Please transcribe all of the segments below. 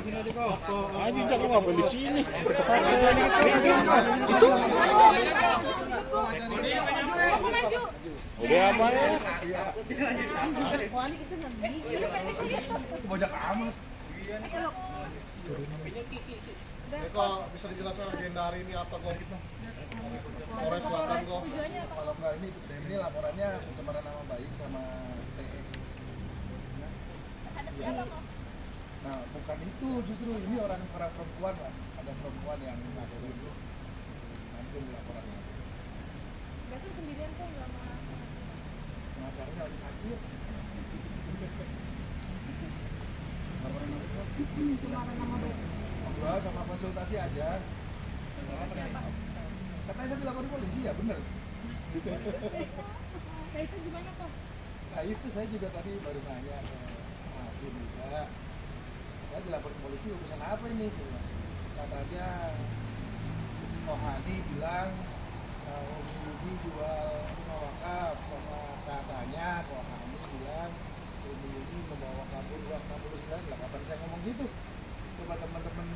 Ini jangan ngapa di sini. Itu. Udah apa ya? Bojak amat. Ini kok bisa dijelaskan agenda hari ini apa kok? Polres Selatan kok. Kalau enggak ini laporannya pencemaran nama baik sama TE. Nah, bukan itu, justru ini orang perempuan lah. Ada perempuan yang ngakuin itu. Nanti laporannya. Berarti sendirian kok nggak mau? Pengacaranya lagi sakit. Laporan apa? Ngobrol sama konsultasi aja. Katanya saya dilaporin polisi ya, bener. Nah itu gimana kok? Nah itu saya juga tadi baru nanya ke Hakim juga. Saya dilaporin polisi urusan apa ini? Katanya Kohani bilang Umi Yudi jual rumah wakaf, sama katanya Kohani bilang Umi Yudi membawa kabur uang 69. Lah kapan saya ngomong gitu? Coba teman-teman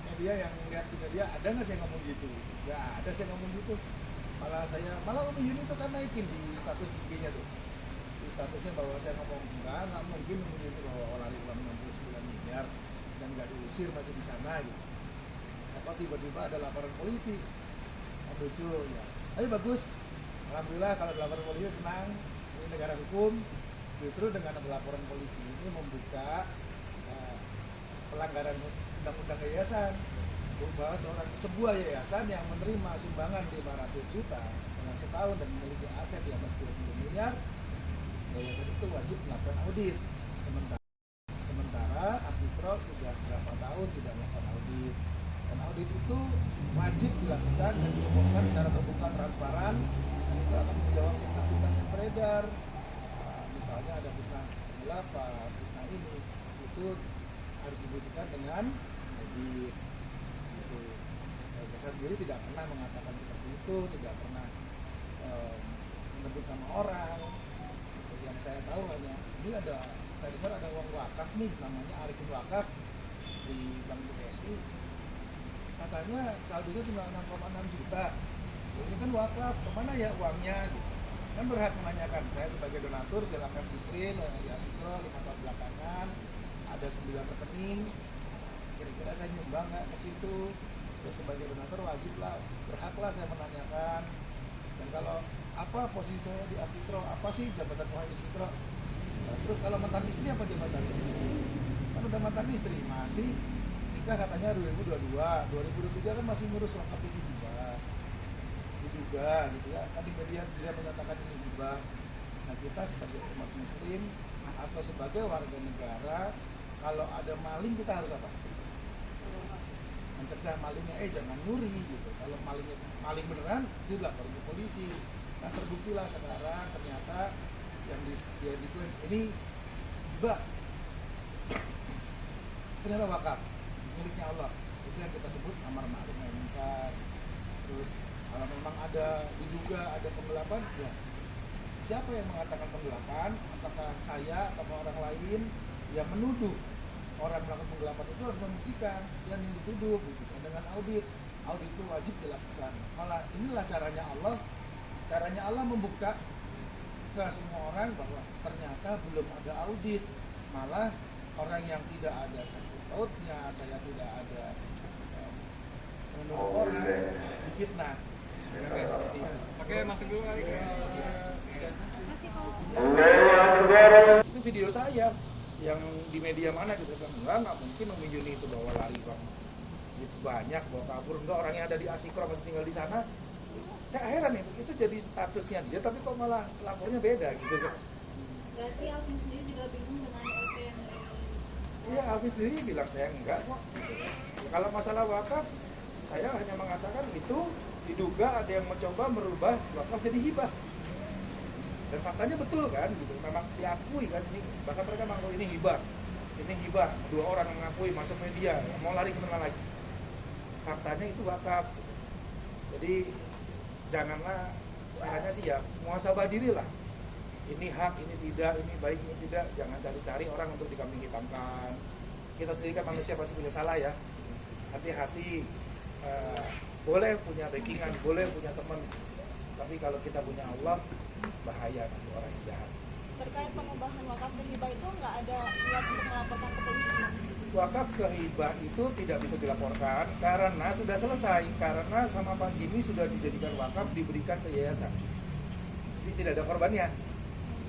media yang lihat di media, ada nggak saya ngomong gitu? Nggak ada saya ngomong gitu. Malah Umi Yudi itu kan naikin di status IG-nya tuh, di statusnya bahwa saya ngomong nggak mungkin Umi Yudi bawa lari uang 69 miliar dan nggak diusir, masih di sana gitu. Apa tiba-tiba ada laporan polisi? Lucu ya. Tapi bagus. Alhamdulillah kalau laporan polisi senang. Ini negara hukum. Justru dengan ada laporan polisi ini membuka pelanggaran undang-undang yayasan. Bahwa sebuah yayasan yang menerima sumbangan 500 juta dalam setahun dan memiliki aset di atas 20 miliar, yayasan itu wajib melakukan audit. Sementara Asikro sudah berapa tahun tidak melakukan audit. Dan audit itu wajib dilakukan dan diumumkan secara terbuka transparan, dan itu akan menjawab fitnah-fitnah yang beredar. Misalnya ada fitnah penggelapan, fitnah ini, itu harus dibuktikan dengan audit. Gitu. Saya sendiri tidak pernah mengatakan seperti itu, tidak pernah menyebut nama orang. Yang saya tahu hanya ini saya dengar ada uang wakaf nih, namanya Arifin Wakaf di Bank BSI. Katanya saldonya tinggal 6,6 juta. Ini kan wakaf, kemana ya uangnya? Gitu. Kan berhak menanyakan. Saya sebagai donatur silakan di-print di Asikro 5 tahun belakangan ada 9 rekening. Kira-kira saya nyumbang nggak ke situ? Terus sebagai donatur wajib lah, berhaklah saya menanyakan. Dan kalau apa posisi saya di Asikro, apa sih jabatan saya di Asikro? Nah, terus kalau mantan istri apa jabatannya? Kan udah mantan istri, masih nikah katanya 2022, 2023 kan masih ngurus wakaf itu juga gitu ya. Kan di media dia menyatakan ini juga. Nah kita sebagai umat muslim atau sebagai warga negara, kalau ada maling kita harus apa? Mencegah malingnya, jangan nyuri gitu. Kalau maling beneran, dia lapor ke polisi. Nah terbuktilah sekarang ternyata yang dia diklaim ini hibah, ternyata wakaf miliknya Allah. Itu yang kita sebut amar ma'ruf nahi munkar. Terus kalau memang ada diduga ada penggelapan, ya siapa yang mengatakan penggelapan? Apakah saya atau orang lain yang menuduh orang melakukan penggelapan? Itu harus membuktikan yang dituduh gitu. Dengan audit itu wajib dilakukan. Malah inilah caranya Allah membuka ke semua orang bahwa ternyata belum ada audit, malah orang yang tidak ada sangkut pautnya, saya tidak ada menuduh orang difitnah. Oke, masuk dulu kali. Itu video saya yang di media mana gitu kan, nggak mungkin Umi Yuni itu bawa lari bang, itu banyak bawa kabur, enggak, orang yang ada di Asikro masih tinggal di sana. Saya heran itu jadi statusnya dia, tapi kok malah lapornya beda gitu kan. Berarti Alvin sendiri juga bingung dengan LP yang Iya, Alvin sendiri bilang saya enggak kok. Kalau masalah wakaf, saya hanya mengatakan itu diduga ada yang mencoba merubah wakaf jadi hibah. Dan faktanya betul kan, gitu. Memang diakui kan ini, bahkan mereka mengaku ini hibah. Ini hibah, 2 orang mengakui masuk media, mau lari kemana lagi. Faktanya itu wakaf. Jadi janganlah, sarannya sih ya muhasabah diri lah. Ini hak, ini tidak, ini baik, ini tidak. Jangan cari-cari orang untuk dikambing hitamkan. kita sendiri kan manusia pasti punya salah ya. Hati-hati, boleh punya backingan, boleh punya teman, tapi kalau kita punya Allah, bahaya nanti orang yang jahat. Terkait pengubahan wakaf dan hibah itu nggak ada niat untuk melaporkan ke polisi? Wakaf ke hibah itu tidak bisa dilaporkan karena sudah selesai, karena sama Pak Jimmy sudah dijadikan wakaf, diberikan ke yayasan. Jadi tidak ada korbannya,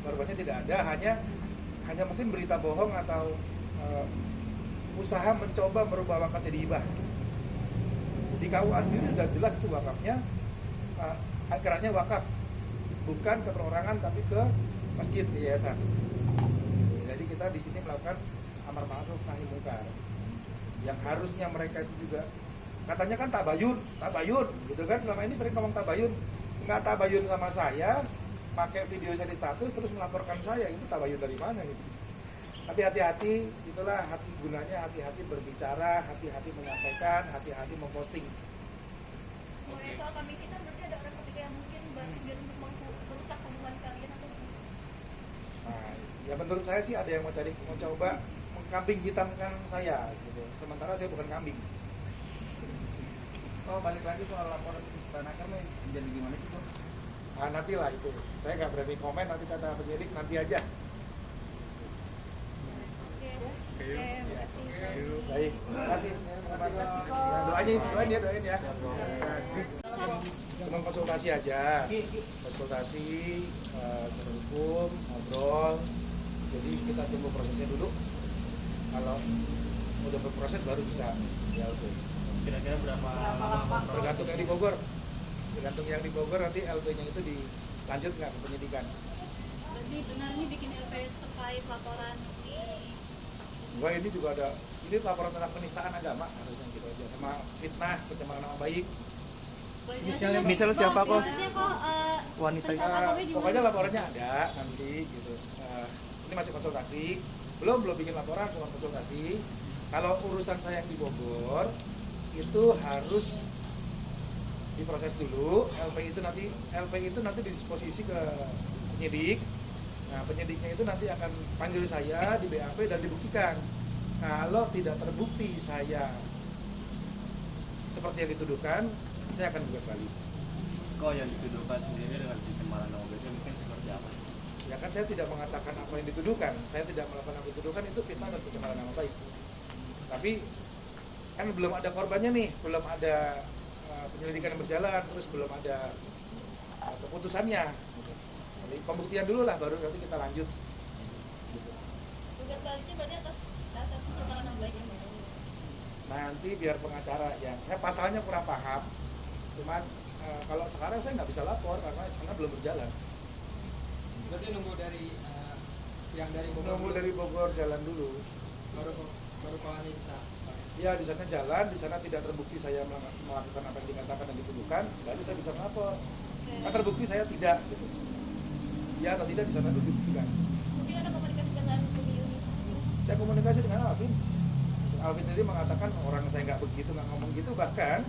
korbannya tidak ada, hanya mungkin berita bohong atau usaha mencoba merubah wakaf jadi hibah. Di KUA sendiri sudah jelas itu wakafnya, anggarannya wakaf, bukan ke perorangan tapi ke masjid, ke yayasan. Jadi kita di sini melakukan amar ma'ruf nahi mungkar. Yang harusnya mereka itu juga katanya kan tabayun gitu kan, selama ini sering ngomong tabayun, nggak tabayun sama saya, pakai video saya di status terus melaporkan saya, itu tabayun dari mana gitu. Tapi hati-hati, itulah hati gunanya, hati-hati berbicara, hati-hati menyampaikan, hati-hati memposting. Mengenai soal kambing hitam, berarti ada orang ketiga yang mungkin bertujuan untuk merusak hubungan kalian atau? Nah, ya menurut saya sih ada yang mau coba mengkambing hitamkan saya gitu. Sementara saya bukan kambing. Oh, balik lagi soal laporan istana kami jadi gimana sih tuh? Nah, nantilah itu. Saya nggak berani komen, nanti kata penyidik nanti aja. Oke, makasih. Baik, terima kasih. Ya, doain ya. Cuma konsultasi aja, konsultasi, secara hukum, ngobrol. Jadi kita tunggu prosesnya dulu. Kalau udah berproses baru bisa LP. Kira-kira berapa lama? Tergantung yang di Bogor. Tergantung yang di Bogor nanti LP-nya itu dilanjut nggak ke penyidikan. Berarti benar nih bikin LP terkait laporan di Wah, ini juga ada, ini laporan tentang penistaan agama harusnya gitu aja, sama fitnah, pencemaran nama baik. Misalnya siapa kok? Maksudnya kok Wanita itu. Pokoknya laporannya ada nanti gitu. Ini masih konsultasi, belum bikin laporan, cuma konsultasi. Kalau urusan saya yang di Bogor itu harus diproses dulu. LP itu nanti didisposisi ke penyidik. Nah, penyidiknya itu nanti akan panggil saya di BAP dan dibuktikan. Kalau tidak terbukti saya seperti yang dituduhkan, saya akan gugat balik. Kok yang dituduhkan sendiri dengan pencemaran nama baik mungkin seperti apa? Ya kan saya tidak mengatakan apa yang dituduhkan, saya tidak melakukan apa yang dituduhkan, itu fitnah dan pencemaran nama baik. Tapi kan belum ada korbannya nih, belum ada penyelidikan yang berjalan, terus belum ada keputusannya. Jadi pembuktian dulu lah, baru nanti kita lanjut. gugat baliknya berarti atas dasar pencemaran nama baik yang baru. Nanti biar pengacara yang, saya pasalnya kurang paham. Cuman kalau sekarang saya nggak bisa lapor karena sana belum berjalan. Berarti nunggu dari yang dari Bogor. Nunggu dari Bogor jalan dulu. baru Pak Ani bisa. Ya di sana jalan, di sana tidak terbukti saya melakukan apa yang dikatakan dan dituduhkan, lalu saya bisa melapor. Kan terbukti saya tidak. Gitu. Ya atau tidak di sana dulu dibuktikan. Mungkin ada komunikasi dengan Umi Yuni. Saya komunikasi dengan Alvin. Alvin sendiri mengatakan orang saya nggak begitu, nggak ngomong gitu, bahkan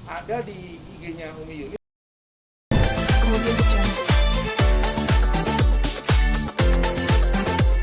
ada di IG-nya Umi Yuni.